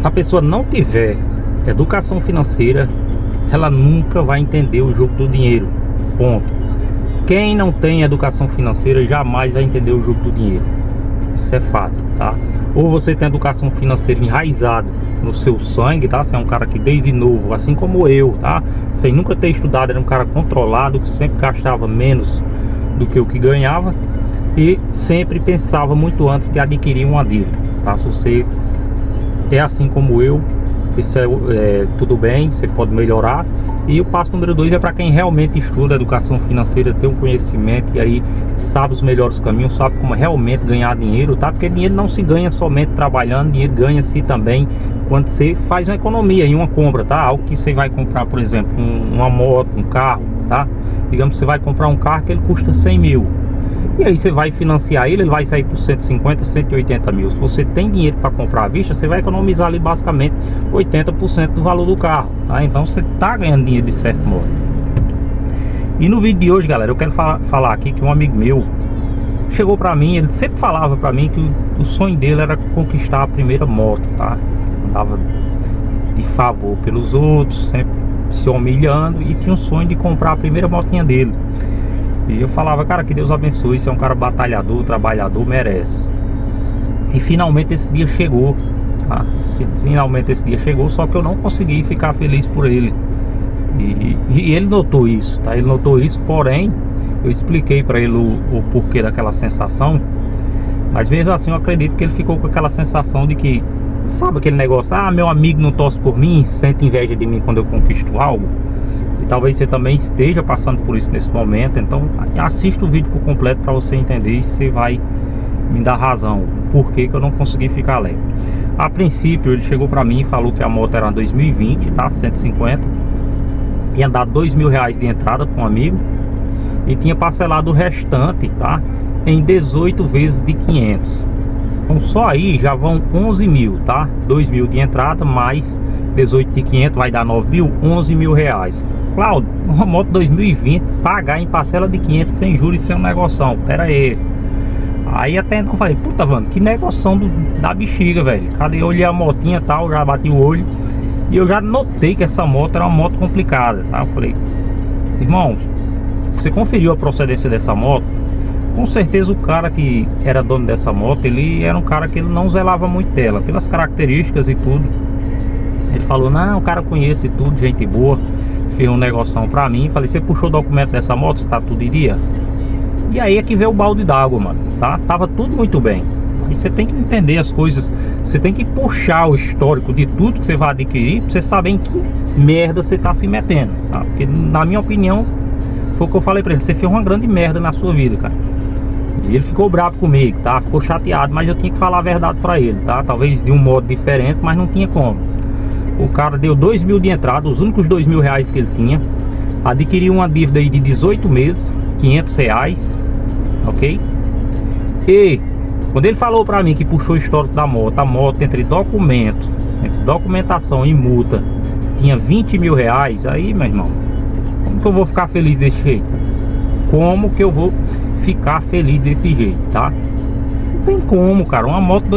Se a pessoa não tiver educação financeira, ela nunca vai entender o jogo do dinheiro. Ponto. Quem não tem educação financeira jamais vai entender o jogo do dinheiro. Isso é fato, tá? Ou você tem educação financeira enraizada no seu sangue, tá? Você é um cara que desde novo, assim como eu, tá? Sem nunca ter estudado, era um cara controlado, que sempre gastava menos do que o que ganhava e sempre pensava muito antes de adquirir uma dívida, tá? Se você é assim como eu, isso tudo bem, você pode melhorar. E o passo número 2 é para quem realmente estuda educação financeira, tem um conhecimento e aí sabe os melhores caminhos, sabe como realmente ganhar dinheiro, tá? Porque dinheiro não se ganha somente trabalhando, dinheiro ganha-se também quando você faz uma economia em uma compra, tá? Algo que você vai comprar, por exemplo, uma moto, um carro, tá? Digamos que você vai comprar um carro que ele custa 100 mil. E aí você vai financiar ele vai sair por 150, 180 mil. Se você tem dinheiro para comprar à vista, você vai economizar ali basicamente 80% do valor do carro, tá? Então você tá ganhando dinheiro de certo modo. E no vídeo de hoje, galera, eu quero falar aqui que um amigo meu chegou para mim, ele sempre falava para mim que o sonho dele era conquistar a primeira moto, tá? Andava de favor pelos outros, sempre se humilhando e tinha um sonho de comprar a primeira motinha dele. E eu falava, cara, que Deus abençoe, você é um cara batalhador, trabalhador, merece. E finalmente esse dia chegou, tá? Finalmente esse dia chegou, só que eu não consegui ficar feliz por ele. E ele notou isso, tá? Ele notou isso, porém, eu expliquei pra ele o porquê daquela sensação. Às vezes assim, eu acredito que ele ficou com aquela sensação de que, sabe aquele negócio, ah, meu amigo não torce por mim, sente inveja de mim quando eu conquisto algo. E talvez você também esteja passando por isso nesse momento. Então assista o vídeo por completo para você entender e você vai me dar razão por que eu não consegui ficar alegre. A princípio ele chegou para mim e falou que a moto era 2020, tá? 150. Tinha dado 2 mil reais de entrada para um amigo e tinha parcelado o restante, tá? Em 18 vezes de 500. Então só aí já vão 11 mil, tá? 2 mil de entrada mais 18 de 500 vai dar 9 mil, 11 mil reais. Cláudio, uma moto 2020, pagar em parcela de 500 sem juros, isso é um negoção, pera aí. Aí até então falei, puta, mano, que negoção da bexiga, velho. Cadê? Eu olhei a motinha e tal, já bati o olho e eu já notei que essa moto era uma moto complicada, tá? Eu falei, irmão, você conferiu a procedência dessa moto? Com certeza o cara que era dono dessa moto, ele era um cara que ele não zelava muito dela, pelas características e tudo. Ele falou, não, o cara conhece tudo, gente boa. Fez um negoção pra mim. Falei, você puxou o documento dessa moto? Tá, tudo iria. E aí é que veio o balde d'água, mano, tá? Tava tudo muito bem. E você tem que entender as coisas. Você tem que puxar o histórico de tudo que você vai adquirir pra você saber em que merda você tá se metendo, tá? Porque na minha opinião, foi o que eu falei pra ele, você fez uma grande merda na sua vida, cara. E ele ficou bravo comigo, tá? Ficou chateado, mas eu tinha que falar a verdade pra ele, tá? Talvez de um modo diferente, mas não tinha como. O cara deu 2 mil de entrada, os únicos 2 mil reais que ele tinha. Adquiriu uma dívida aí de 18 meses, 500 reais, ok? E quando ele falou pra mim que puxou o histórico da moto, a moto entre documentos, entre documentação e multa, tinha 20 mil reais, aí, meu irmão, como que eu vou ficar feliz desse jeito? Como que eu vou ficar feliz desse jeito, tá? Não tem como, cara, uma moto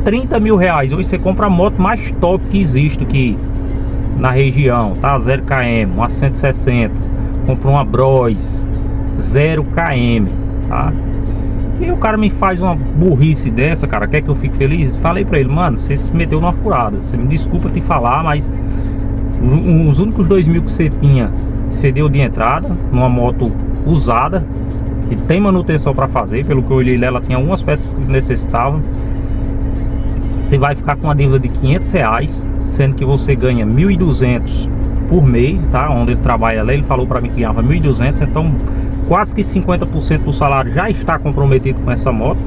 30 mil reais, hoje você compra a moto mais top que existe aqui na região, tá? 0 km, uma 160, compra uma Bros 0 km, tá? E o cara me faz uma burrice dessa, cara, quer que eu fique feliz? Falei pra ele, mano, você se meteu numa furada, você me desculpa te falar, mas os únicos 2 mil que você tinha, você deu de entrada numa moto usada, que tem manutenção pra fazer, pelo que eu olhei, ela tinha algumas peças que necessitavam. Você vai ficar com uma dívida de 500 reais, sendo que você ganha 1.200 por mês, tá? Onde ele trabalha lá, ele falou pra mim que ganhava 1.200, então quase que 50% do salário já está comprometido com essa moto.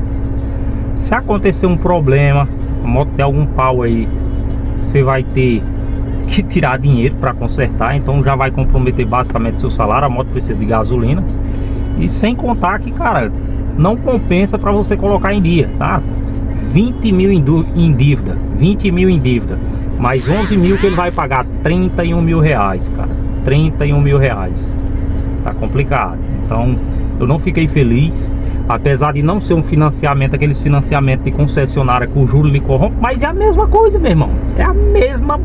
Se acontecer um problema, a moto der algum pau aí, você vai ter que tirar dinheiro para consertar, então já vai comprometer basicamente seu salário. A moto precisa de gasolina. E sem contar que, cara, não compensa para você colocar em dia, tá? 20 mil em dívida, 20 mil em dívida, mais 11 mil que ele vai pagar, 31 mil reais, cara, 31 mil reais, tá complicado. Então Eu não fiquei feliz, apesar de não ser um financiamento, aqueles financiamentos de concessionária que o juro lhe corrompe, mas é a mesma coisa, meu irmão. É a mesma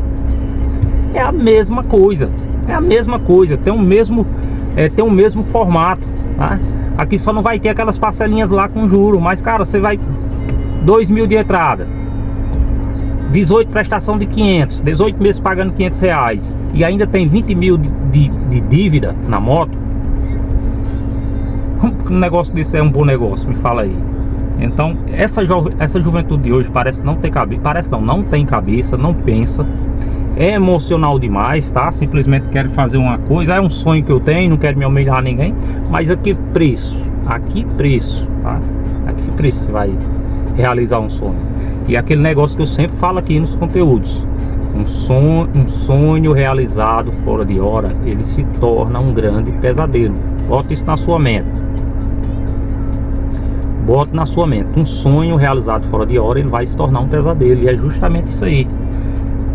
coisa. É a mesma coisa, tem o mesmo formato, tá? Aqui só não vai ter aquelas parcelinhas lá com juro, mas cara, você vai 2.000 de entrada, 18 prestação de 500, 18 meses pagando 500 reais e ainda tem 20 mil de dívida na moto. Um negócio desse é um bom negócio, me fala aí. Então essa juventude de hoje parece não ter cabeça, não tem cabeça, não pensa, é emocional demais, tá? Simplesmente quer fazer uma coisa, é um sonho que eu tenho, não quero me humilhar a ninguém, mas a que preço, tá? A que preço você vai realizar um sonho? E aquele negócio que eu sempre falo aqui nos conteúdos, um sonho realizado fora de hora, ele se torna um grande pesadelo. Bota isso na sua mente. Bota na sua mente. Um sonho realizado fora de hora, ele vai se tornar um pesadelo. E é justamente isso aí.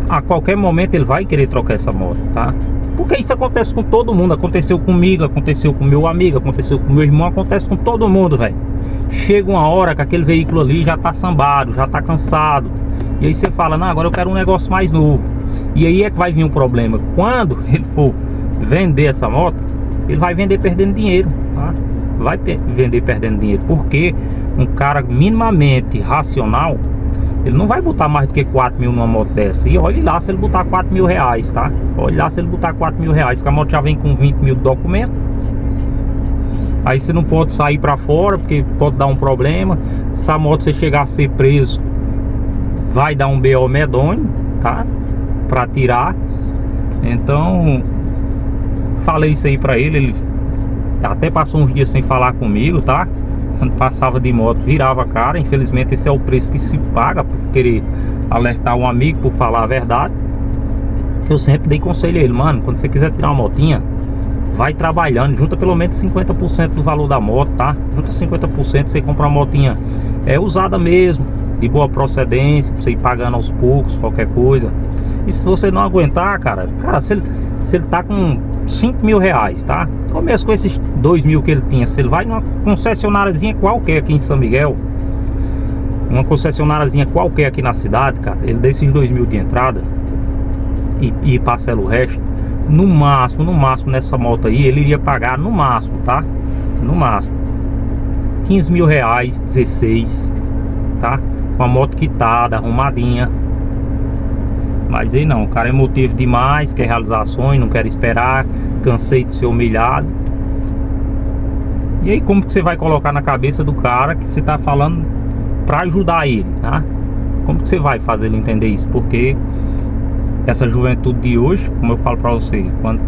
A qualquer momento ele vai querer trocar essa moto, tá? Porque isso acontece com todo mundo. Aconteceu comigo, aconteceu com meu amigo, aconteceu com meu irmão, acontece com todo mundo, velho. Chega uma hora que aquele veículo ali já tá sambado, já tá cansado. E aí você fala, não, agora eu quero um negócio mais novo. E aí é que vai vir um problema. Quando ele for vender essa moto, ele vai vender perdendo dinheiro, tá? Vai vender perdendo dinheiro. Porque um cara minimamente racional, ele não vai botar mais do que 4 mil numa moto dessa. E olhe lá se ele botar 4 mil reais, tá? Olhe lá se ele botar 4 mil reais, porque a moto já vem com 20 mil de documento. Aí você não pode sair pra fora, porque pode dar um problema. Se a moto você chegar a ser preso, vai dar um BO medonho, tá? Pra tirar. Então falei isso aí pra ele até passou uns dias sem falar comigo, tá? Quando passava de moto virava a cara. Infelizmente esse é o preço que se paga por querer alertar um amigo, por falar a verdade. Eu sempre dei conselho a ele, mano, quando você quiser tirar uma motinha, vai trabalhando, junta pelo menos 50% do valor da moto, tá? Junta 50%, você compra uma motinha usada mesmo, de boa procedência, pra você ir pagando aos poucos, qualquer coisa. E se você não aguentar, cara, se ele tá com 5 mil reais, tá? Começa com esses 2 mil que ele tinha. Se ele vai numa concessionáriazinha qualquer aqui em São Miguel, uma concessionáriazinha qualquer aqui na cidade, cara, ele dá esses 2 mil de entrada e parcela o resto. No máximo nessa moto aí, ele iria pagar no máximo, tá? No máximo 15 mil reais, 16, tá? Com a moto quitada, arrumadinha. Mas aí não, o cara é emotivo demais, quer realizar sonho, não quer esperar, cansei de ser humilhado. E aí como que você vai colocar na cabeça do cara que você tá falando pra ajudar ele, tá? Como que você vai fazer ele entender isso? Porque essa juventude de hoje, como eu falo pra você, quando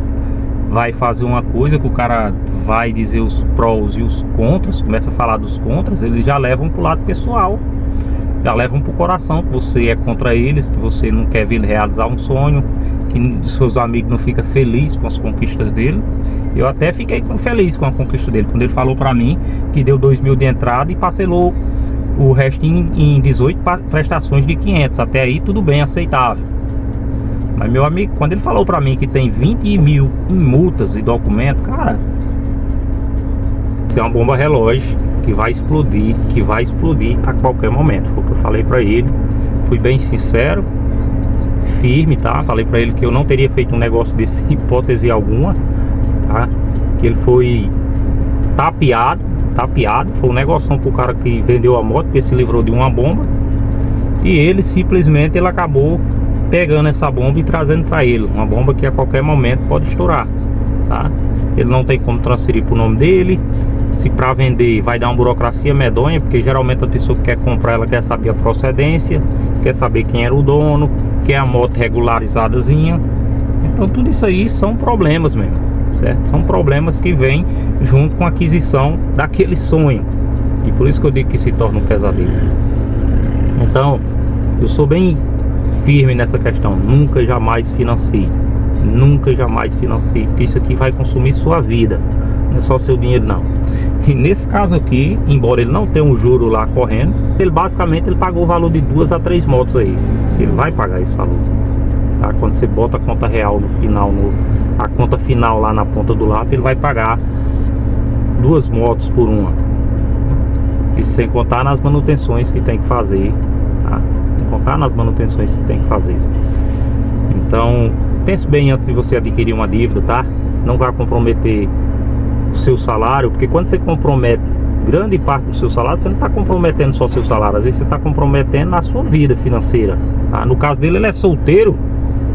vai fazer uma coisa que o cara vai dizer os prós e os contras, começa a falar dos contras, eles já levam pro lado pessoal, já levam pro coração, que você é contra eles, que você não quer ver ele realizar um sonho, que seus amigos não ficam felizes com as conquistas dele. Eu até fiquei feliz com a conquista dele, quando ele falou pra mim que deu 2 mil de entrada e parcelou o resto em 18 prestações de 500, até aí tudo bem, aceitável. Mas meu amigo, quando ele falou pra mim que tem 20 mil em multas e documentos, cara, isso é uma bomba relógio que vai explodir a qualquer momento. Foi o que eu falei pra ele. Fui bem sincero, firme, tá? Falei pra ele que eu não teria feito um negócio desse, hipótese alguma, tá? Que ele foi tapeado. Foi um negoção pro cara que vendeu a moto, porque se livrou de uma bomba. E ele simplesmente acabou pegando essa bomba e trazendo para ele uma bomba que a qualquer momento pode estourar, tá? Ele não tem como transferir pro nome dele. Se para vender vai dar uma burocracia medonha, porque geralmente a pessoa que quer comprar, ela quer saber a procedência, quer saber quem era o dono, quer a moto regularizadazinha. Então tudo isso aí são problemas mesmo, certo? São problemas que vêm junto com a aquisição daquele sonho. E por isso que eu digo que se torna um pesadelo. Então eu sou bem firme nessa questão. Nunca jamais financie, porque isso aqui vai consumir sua vida, não é só seu dinheiro não. E nesse caso aqui, embora ele não tenha um juro lá correndo, ele basicamente pagou o valor de 2 a 3 motos aí. Ele vai pagar esse valor, tá? Quando você bota a conta real no final, a conta final lá na ponta do lápis, ele vai pagar 2 motos por uma. E sem contar nas manutenções que tem que fazer, tá? Sem contar nas manutenções que tem que fazer. Então, pense bem antes de você adquirir uma dívida, tá? Não vai comprometer o seu salário, porque quando você compromete grande parte do seu salário, você não está comprometendo só seu salário, às vezes você está comprometendo a sua vida financeira, tá? No caso dele, ele é solteiro,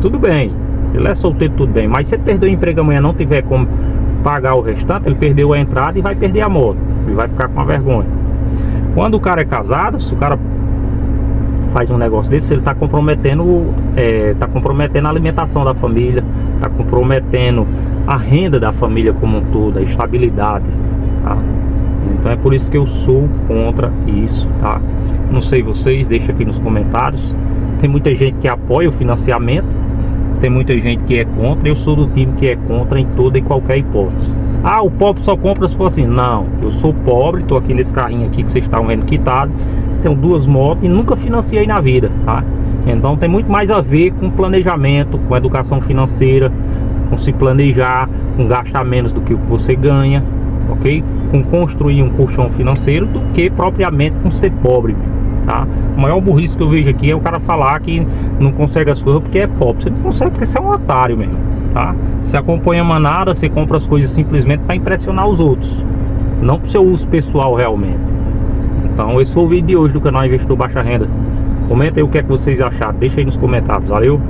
tudo bem. Ele é solteiro, tudo bem. Mas se ele perder o emprego amanhã, não tiver como pagar o restante, ele perdeu a entrada e vai perder a moto. Ele vai ficar com uma vergonha. Quando o cara é casado, se o cara faz um negócio desse, ele está comprometendo, a alimentação da família, está comprometendo a renda da família como um todo, a estabilidade, tá? Então é por isso que eu sou contra isso, tá? Não sei vocês, deixa aqui nos comentários. Tem muita gente que apoia o financiamento, tem muita gente que é contra. Eu sou do time que é contra em toda e qualquer hipótese. Ah, o pobre só compra se for assim. Não, eu sou pobre, tô aqui nesse carrinho aqui que vocês estão vendo quitado, tenho 2 motos e nunca financiei na vida, tá? Então tem muito mais a ver com planejamento, com educação financeira, com se planejar, com gastar menos do que o que você ganha, ok? Com construir um colchão financeiro, do que propriamente com ser pobre, tá? O maior burrice que eu vejo aqui é o cara falar que não consegue as coisas porque é pobre. Você não consegue porque você é um otário mesmo, tá? Você acompanha a manada, você compra as coisas simplesmente para impressionar os outros, não para o seu uso pessoal realmente. Então esse foi o vídeo de hoje do canal Investidor Baixa Renda. Comenta aí o que é que vocês acharam, deixa aí nos comentários, valeu?